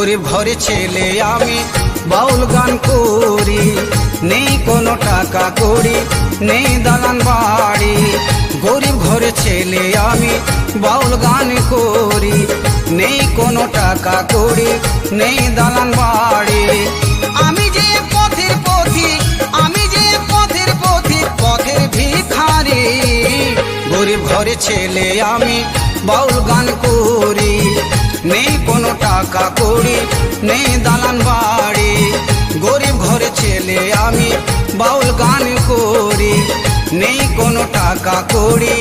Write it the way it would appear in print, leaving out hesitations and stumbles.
গরিব ঘরে ছেলে আমি বাউল গান করি, নেই কোনো টাকা কড়ি, নেই দালান বাড়ি। গরিব ঘরে ছেলে আমি বাউল গান করি, নেই কোনো টাকা কড়ি, নেই দালান বাড়ি। আমি যে পথের পথিক, আমি যে পথের পথিক, পথের ভিখারি। গরিব ঘরে ছেলে আমি বাউল গান করি, নেই কোনো টাকা কড়ি, নেই দালান বাড়ি। গরিব ঘরে ছেলে আমি বাউল গান করি, নেই কোনো টাকা কড়ি।